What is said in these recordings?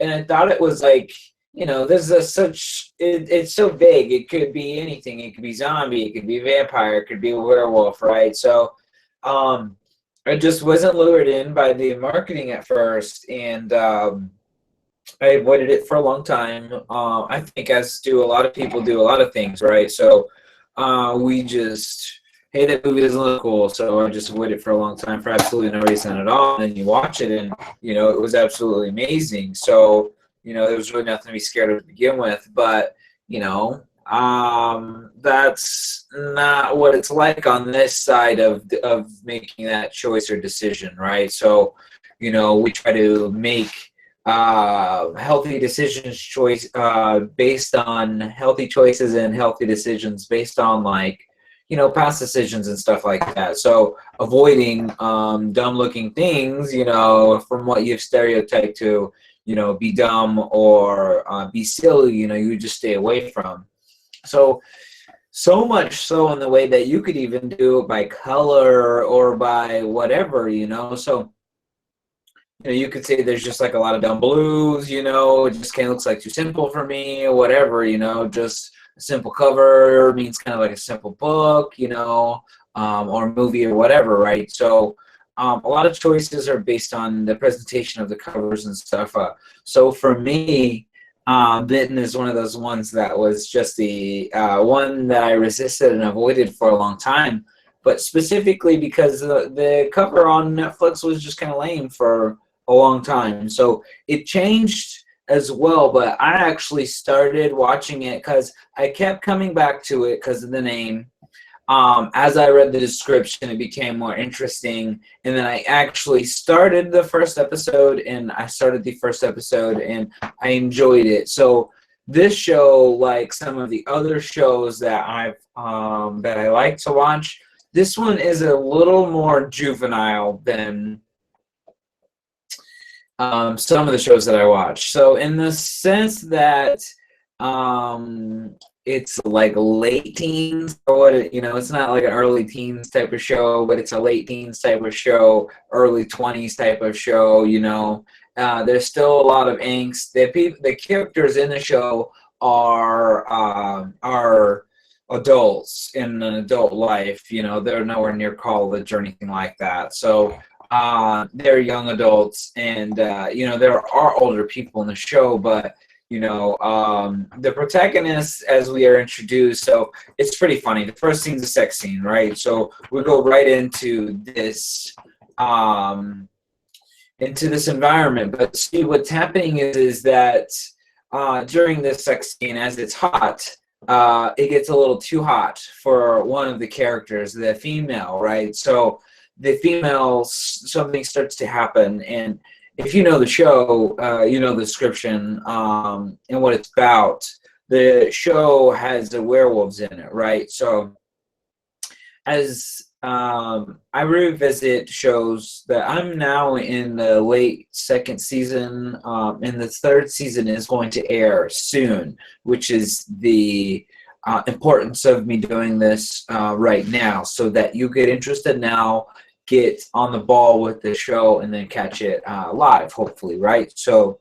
and I thought it was like, you know, it's so vague. It could be anything. It could be zombie. It could be vampire. It could be a werewolf, right? So, I just wasn't lured in by the marketing at first, and I avoided it for a long time. I think, as do a lot of people do a lot of things, right? So, we just, hey, that movie doesn't look cool, so I just avoided it for a long time for absolutely no reason at all. And then you watch it, and you know, it was absolutely amazing. So, you know, there was really nothing to be scared of to begin with. But you know, that's not what it's like on this side of making that choice or decision, right? So, you know, we try to make healthy decisions choice based on healthy choices and healthy decisions based on, like, you know, past decisions and stuff like that. So avoiding dumb looking things, you know, from what you've stereotyped to, you know, be dumb or be silly, you know, you just stay away from. So much so in the way that you could even do it by color or by whatever, you know. So, you know, you could say there's just like a lot of dumb blues, you know, it just kind of looks like too simple for me or whatever, you know, just a simple cover means kind of like a simple book, you know, or movie or whatever, right? So a lot of choices are based on the presentation of the covers and stuff. So for me, Bitten is one of those ones that was just the one that I resisted and avoided for a long time, but specifically because the cover on Netflix was just kind of lame for a long time. So it changed as well, but I actually started watching it because I kept coming back to it because of the name. As I read the description, it became more interesting, and then I actually started the first episode, and I enjoyed it. So this show, like some of the other shows that I like to watch, this one is a little more juvenile than some of the shows that I watch. So in the sense that it's like late teens, or what, you know, it's not like an early teens type of show, but it's a late teens type of show, early 20s type of show, you know. There's still a lot of angst. The characters in the show are adults in an adult life, you know. They're nowhere near college or anything like that. So they're young adults, and you know, there are older people in the show, but you know, the protagonists, as we are introduced, so it's pretty funny. The first scene's a sex scene, right? So we go right into this environment. But see, what's happening is that during this sex scene, as it's hot, it gets a little too hot for one of the characters, the female, right? So the female, something starts to happen, and if you know the show, you know the description and what it's about. The show has the werewolves in it, right? So as I revisit shows that I'm now in the late second season, and the third season is going to air soon, which is the importance of me doing this right now, so that you get interested now, get on the ball with the show, and then catch it live, hopefully, right? So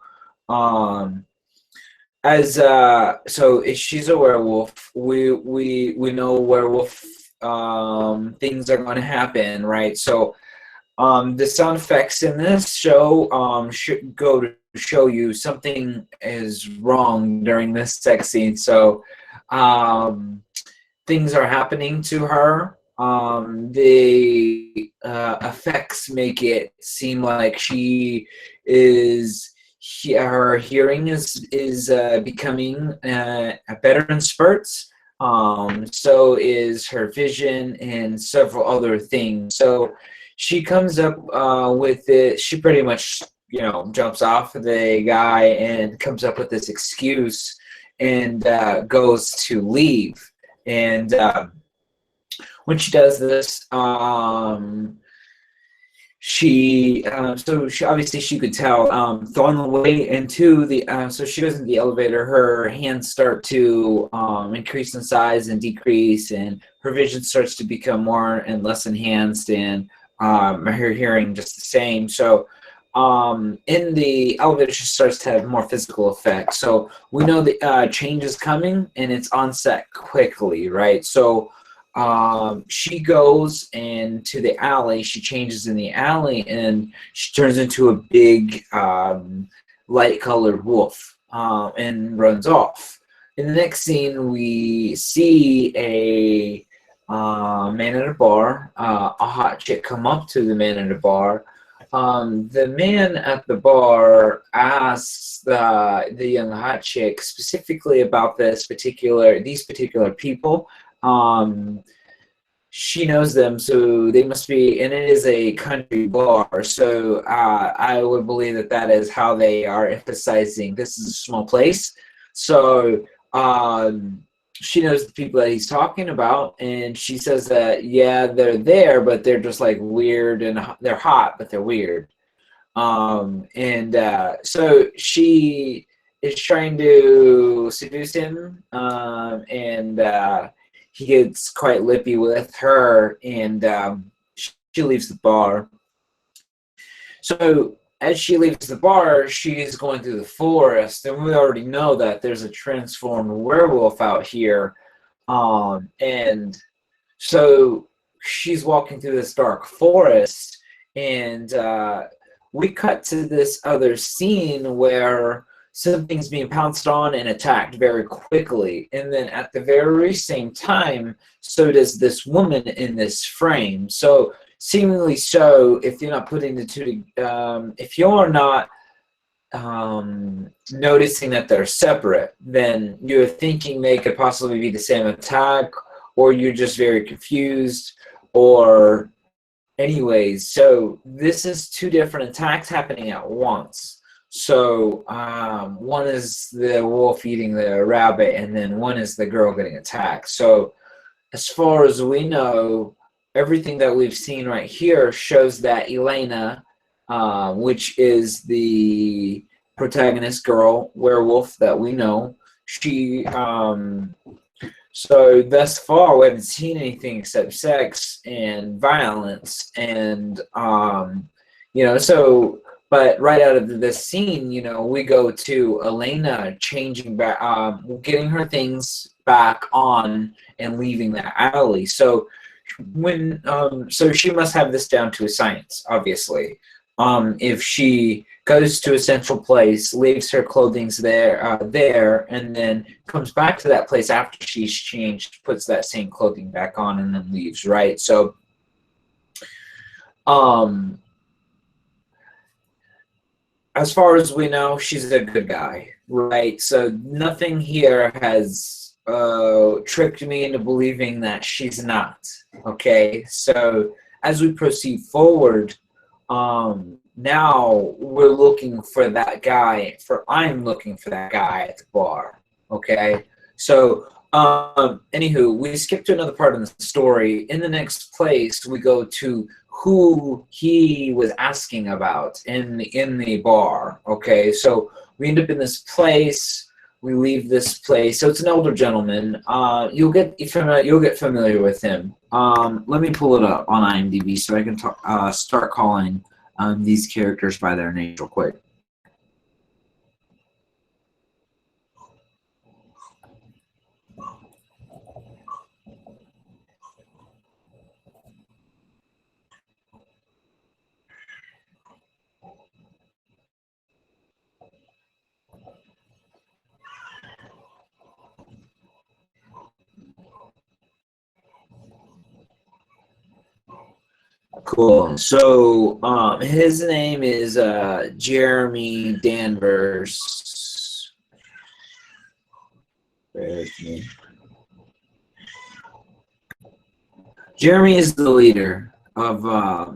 if she's a werewolf, we know werewolf things are going to happen, right? So the sound effects in this show should go to show you something is wrong during this sex scene. So things are happening to her. The effects make it seem like her hearing is becoming better in spurts. So is her vision and several other things. So she comes up with it. She pretty much, you know, jumps off the guy and comes up with this excuse and goes to leave. And when she does this, she obviously, she could tell, so on the way into the so she goes into the elevator, her hands start to increase in size and decrease, and her vision starts to become more and less enhanced, and her hearing just the same. So in the elevator, she starts to have more physical effects. So we know the change is coming, and it's on set quickly, right? So she goes into the alley. She changes in the alley, and she turns into a big light-colored wolf and runs off. In the next scene, we see a man at a bar, a hot chick come up to the man at a bar. The man at the bar asks the young hot chick specifically about these particular people. She knows them, so they must be, and it is a country bar, so I would believe that that is how they are emphasizing this is a small place. So she knows the people that he's talking about, and she says that, yeah, they're there, but they're just like weird, and they're hot, but they're weird. So she is trying to seduce him, and he gets quite lippy with her, and she leaves the bar. So as she leaves the bar, she's going through the forest, and we already know that there's a transformed werewolf out here. And so she's walking through this dark forest, and we cut to this other scene where something's being pounced on and attacked very quickly. And then at the very same time, so does this woman in this frame. So seemingly so, if you're not putting the two, if you're not noticing that they're separate, then you're thinking they could possibly be the same attack, or you're just very confused, or anyways. So this is two different attacks happening at once. So one is the wolf eating the rabbit, and then one is the girl getting attacked. So as far as we know, everything that we've seen right here shows that Elena, which is the protagonist girl werewolf that we know, she so thus far we haven't seen anything except sex and violence, and so, but right out of this scene, we go to Elena changing back, getting her things back on and leaving the alley. So so she must have this down to a science, obviously. If she goes to a central place, leaves her clothing there, and then comes back to that place after she's changed, puts that same clothing back on, and then leaves, right? So, as far as we know, she's a good guy, right? So nothing here has tricked me into believing that she's not. Okay, so as we proceed forward, now we're looking for that guy. I'm looking for that guy at the bar. Okay, so anywho, we skip to another part of the story. In the next place, we go to who he was asking about in the bar. Okay, so we end up in this place. We leave this place. So it's an older gentleman. You'll get familiar with him. Let me pull it up on IMDb so I can start calling these characters by their names real quick. Cool. So his name is Jeremy Danvers. Bear with me. Jeremy is the leader of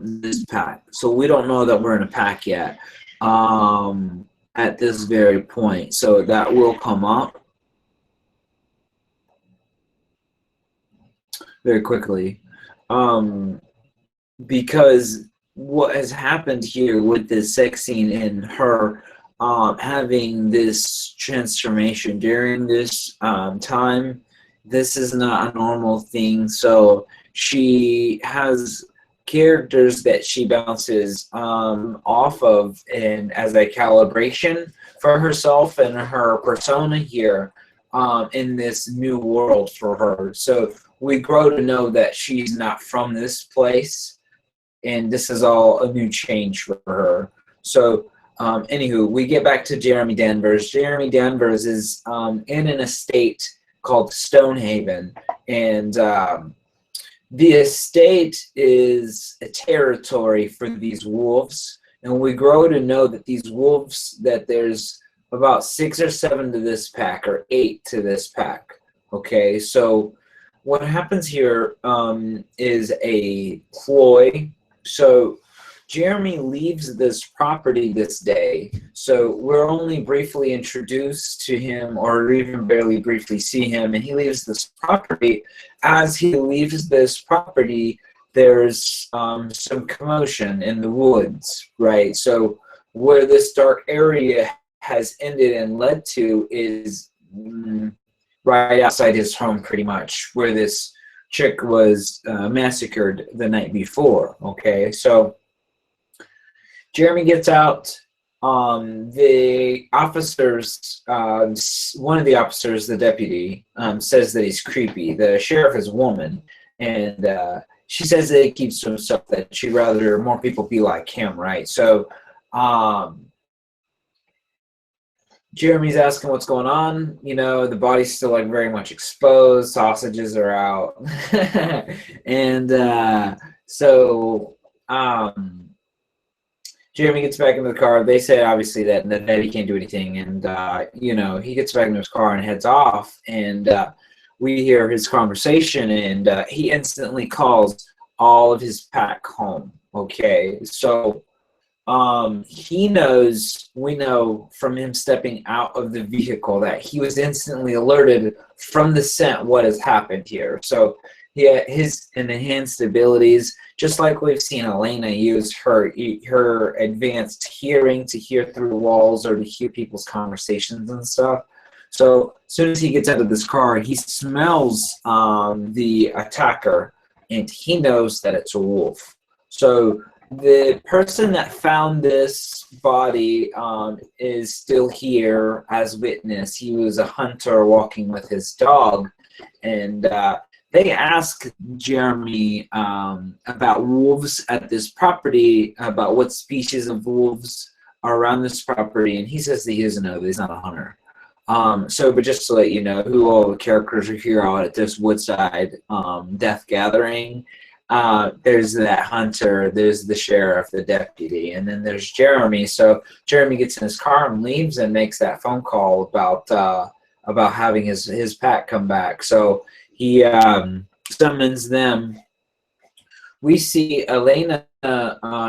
this pack. So we don't know that we're in a pack yet at this very point. So that will come up very quickly. Because what has happened here with this sex scene and her having this transformation during this time, this is not a normal thing. So she has characters that she bounces off of, and as a calibration for herself and her persona here in this new world for her. So we grow to know that she's not from this place, and this is all a new change for her. So anywho, we get back to Jeremy Danvers. Jeremy Danvers is in an estate called Stonehaven, and the estate is a territory for these wolves, and we grow to know that these wolves, that there's about 6 or 7 to this pack, or 8 to this pack. Okay, so what happens here is a ploy. So Jeremy leaves this property this day, so we're only briefly introduced to him, or even barely briefly see him, and he leaves this property. As he leaves this property, there's some commotion in the woods, right? So where this dark area has ended and led to is right outside his home, pretty much, where this chick was massacred the night before. Okay, so Jeremy gets out. The officers, one of the officers, the deputy, says that he's creepy. The sheriff is a woman, and she says that he keeps to himself, that she'd rather more people be like him, right? So Jeremy's asking what's going on. You know, the body's still like very much exposed. Sausages are out, and so Jeremy gets back into the car. They say obviously that he can't do anything, and you know, he gets back into his car and heads off. And we hear his conversation, and he instantly calls all of his pack home. Okay, so he knows, we know from him stepping out of the vehicle, that he was instantly alerted from the scent what has happened here. So yeah, his enhanced abilities, just like we've seen Elena use her advanced hearing to hear through walls or to hear people's conversations and stuff. So as soon as he gets out of this car, he smells the attacker, and he knows that it's a wolf. So the person that found this body is still here as witness. He was a hunter walking with his dog, and they ask Jeremy about wolves at this property, about what species of wolves are around this property, and he says that he doesn't know, that he's not a hunter. But just to let you know who all the characters are here out at this Woodside Death Gathering, there's that hunter, there's the sheriff, the deputy, and then there's Jeremy. So Jeremy gets in his car and leaves and makes that phone call about having his pack come back. So he summons them. We see Elena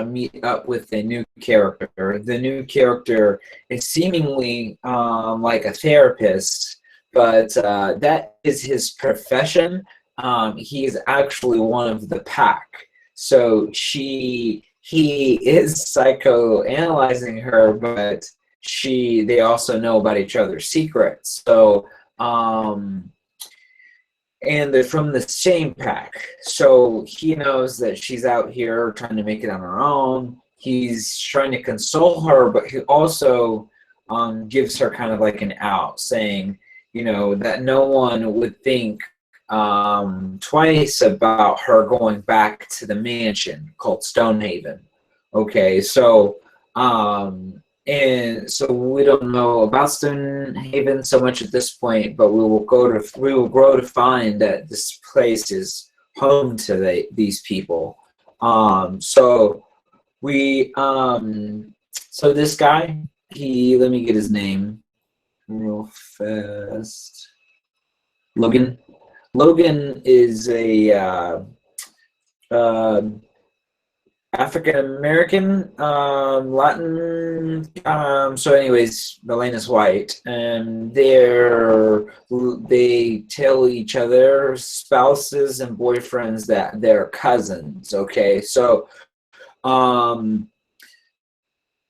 meet up with a new character. The new character is seemingly like a therapist, but that is his profession. He is actually one of the pack. So he is psychoanalyzing her, but they also know about each other's secrets. So and they're from the same pack. So he knows that she's out here trying to make it on her own. He's trying to console her, but he also gives her kind of like an out, saying, you know, that no one would think twice about her going back to the mansion called Stonehaven. Okay, so and so we don't know about Stonehaven so much at this point, but we will grow to find that this place is home to these people. So this guy, let me get his name real fast. Logan. Logan is a African American, Latin. So, anyways, Elena's white, and they tell each other, spouses and boyfriends, that they're cousins. Okay, so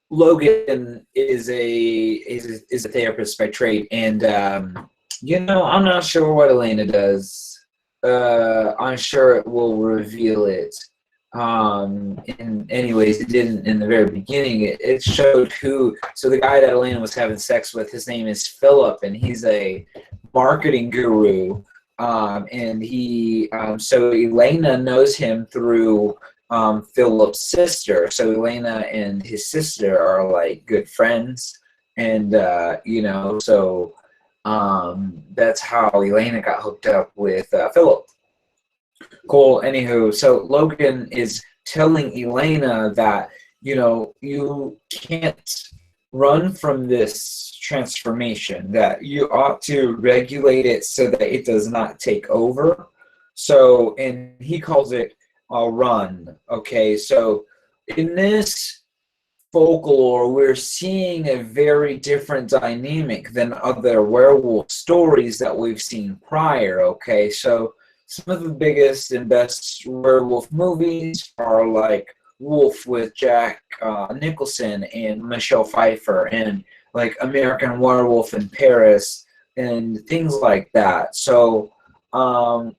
Logan is a therapist by trade, and you know, I'm not sure what Elena does. I'm sure it will reveal it anyways, it didn't in the very beginning. It showed who. So the guy that Elena was having sex with, his name is Philip, and he's a marketing guru. And so Elena knows him through Philip's sister. So Elena and his sister are like good friends, and so that's how Elena got hooked up with Philip. Cool. Anywho, so Logan is telling Elena that, you can't run from this transformation, that you ought to regulate it so that it does not take over. So, and he calls it a run. Okay, so in this folklore, we're seeing a very different dynamic than other werewolf stories that we've seen prior. Okay, so some of the biggest and best werewolf movies are like Wolf with Jack Nicholson and Michelle Pfeiffer, and like American Werewolf in Paris and things like that. So we're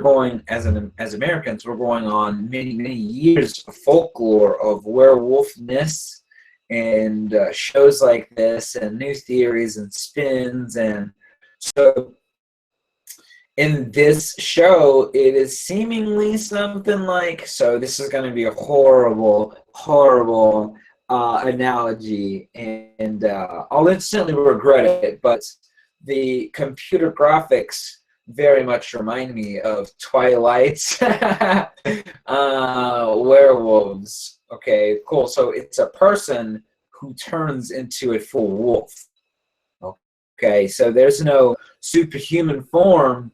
going as Americans, we're going on many years of folklore of werewolfness, and shows like this and new theories and spins. And so in this show, it is seemingly something like, so this is going to be a horrible analogy, and I'll instantly regret it, but the computer graphics very much remind me of Twilight's werewolves. Okay, cool. So it's a person who turns into a full wolf. Okay, so there's no superhuman form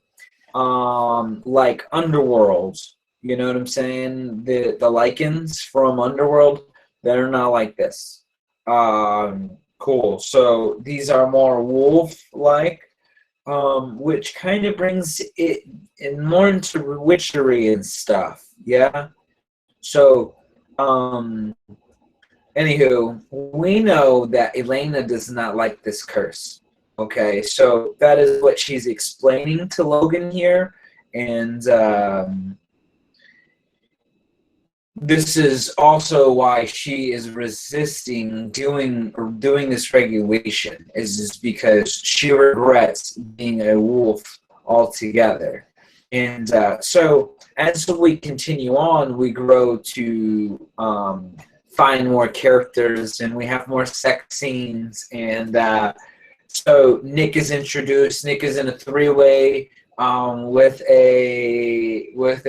like Underworld. You know what I'm saying? The Lycans from Underworld, they're not like this. Cool. So these are more wolf-like, which kind of brings it more into witchery and stuff. Yeah. So, anywho, we know that Elena does not like this curse. Okay, so that is what she's explaining to Logan here, and this is also why she is resisting doing this regulation, is because she regrets being a wolf altogether. And so as we continue on, we grow to find more characters, and we have more sex scenes, and so Nick is introduced. Nick is in a three-way with a wife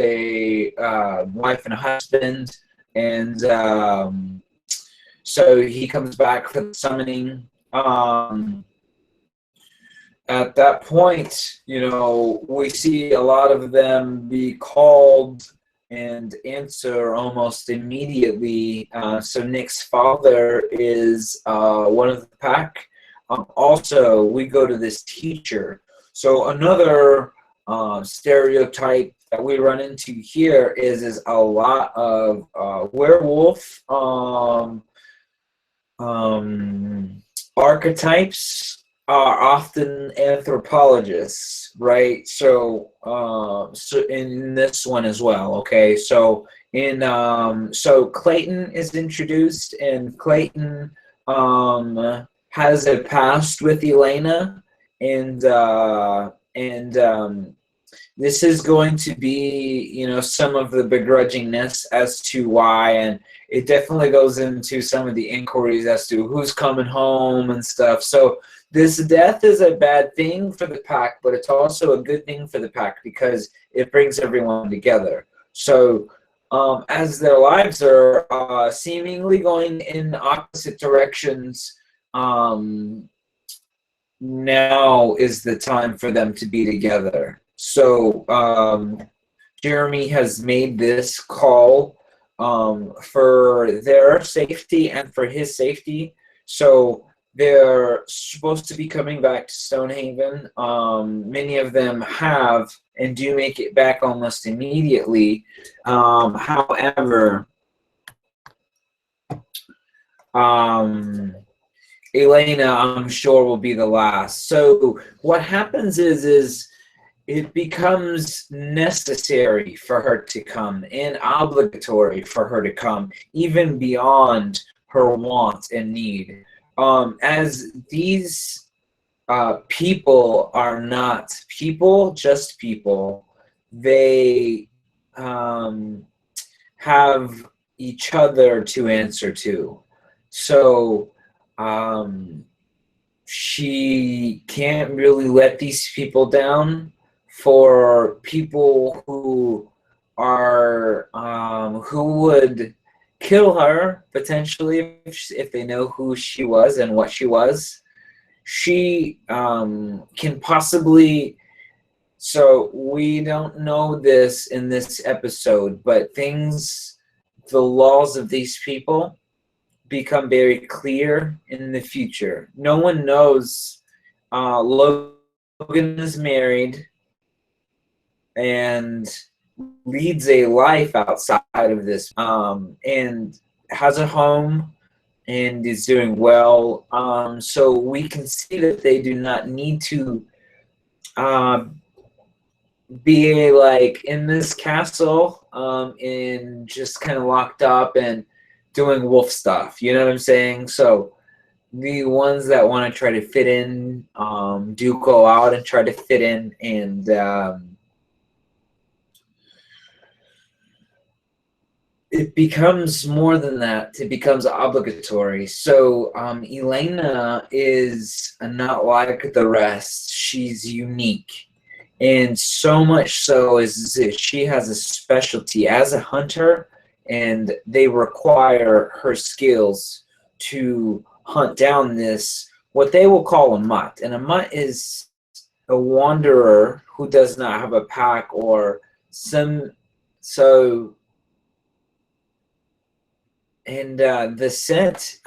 and a husband, and so he comes back for the summoning. At that point, we see a lot of them be called and answer almost immediately. So Nick's father is one of the pack. Also, we go to this teacher. So another stereotype that we run into here is a lot of werewolf archetypes are often anthropologists, right? So, so in this one as well. Okay, so so Clayton is introduced, and Clayton has a past with Elena, and this is going to be, some of the begrudgingness as to why, and it definitely goes into some of the inquiries as to who's coming home and stuff. So this death is a bad thing for the pack, but it's also a good thing for the pack because it brings everyone together. So as their lives are seemingly going in opposite directions, now is the time for them to be together. So Jeremy has made this call for their safety and for his safety. So they're supposed to be coming back to Stonehaven. Many of them have and do make it back almost immediately. However, Elena, I'm sure, will be the last. So what happens is it becomes necessary for her to come and obligatory for her to come, even beyond her want and need. As these people are not people, just people. They have each other to answer to. So she can't really let these people down. For people who are who would kill her potentially if they know who she was and what she was, she can possibly. So we don't know this in this episode, but the laws of these people become very clear in the future. No one knows. Logan is married and leads a life outside of this, and has a home and is doing well. So we can see that they do not need to be like in this castle and just kind of locked up and doing wolf stuff. You know what I'm saying? So the ones that want to try to fit in do go out and try to fit in, and it becomes more than that. It becomes obligatory. So Elena is not like the rest. She's unique. And so much so is that she has a specialty as a hunter, and they require her skills to hunt down this, what they will call a mutt. And a mutt is a wanderer who does not have a pack or some, so, and the scent,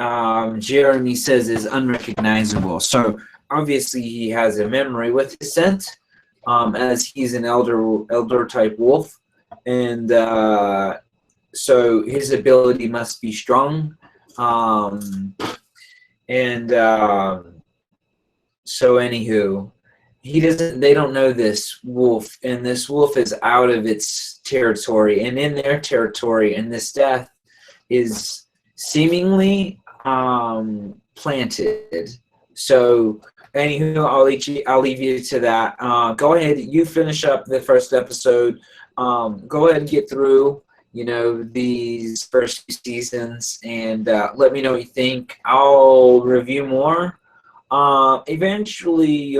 Jeremy says, is unrecognizable. So obviously he has a memory with his scent, as he's an elder type wolf, and so his ability must be strong. So anywho, they don't know this wolf, and this wolf is out of its territory, and in their territory, and this death is seemingly planted. So anywho, I'll leave you to that. Go ahead, you finish up the first episode. Go ahead and get through, these first few seasons, and let me know what you think. I'll review more. Eventually,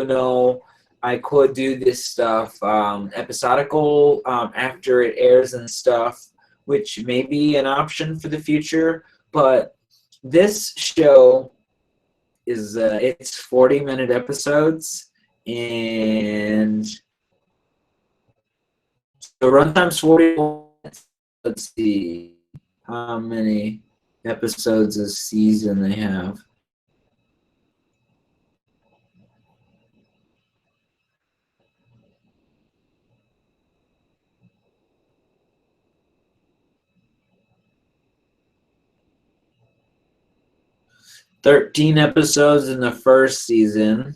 I could do this stuff episodical after it airs and stuff, which may be an option for the future. But this show is it's 40-minute episodes, and the runtime's 40 minutes. Let's see how many episodes a season they have. "13 episodes in the first season.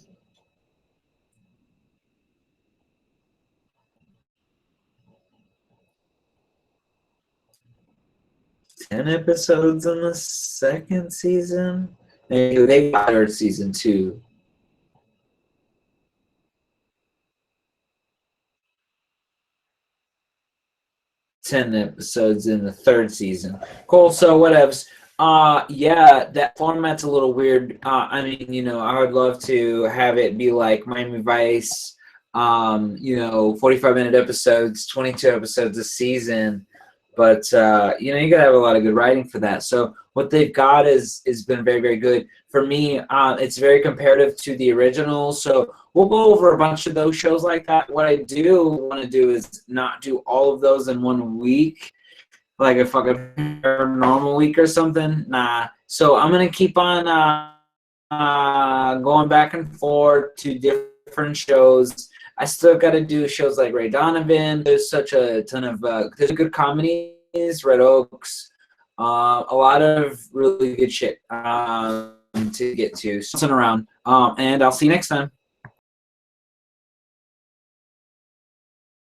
10 episodes in the second season. They got third season too. 10 episodes in the third season. Cool. So whatevs. Yeah, that format's a little weird. I mean, I would love to have it be like Miami Vice. 45-minute episodes, 22 episodes a season. But you gotta have a lot of good writing for that. So what they've got is been very, very good. For me, it's very comparative to the original. So we'll go over a bunch of those shows like that. What I do want to do is not do all of those in 1 week, like a fucking normal week or something. Nah. So I'm gonna keep on going back and forth to different shows. I still got to do shows like Ray Donovan. There's such a ton of there's good comedies, Red Oaks, a lot of really good shit to get to. So, around, and I'll see you next time.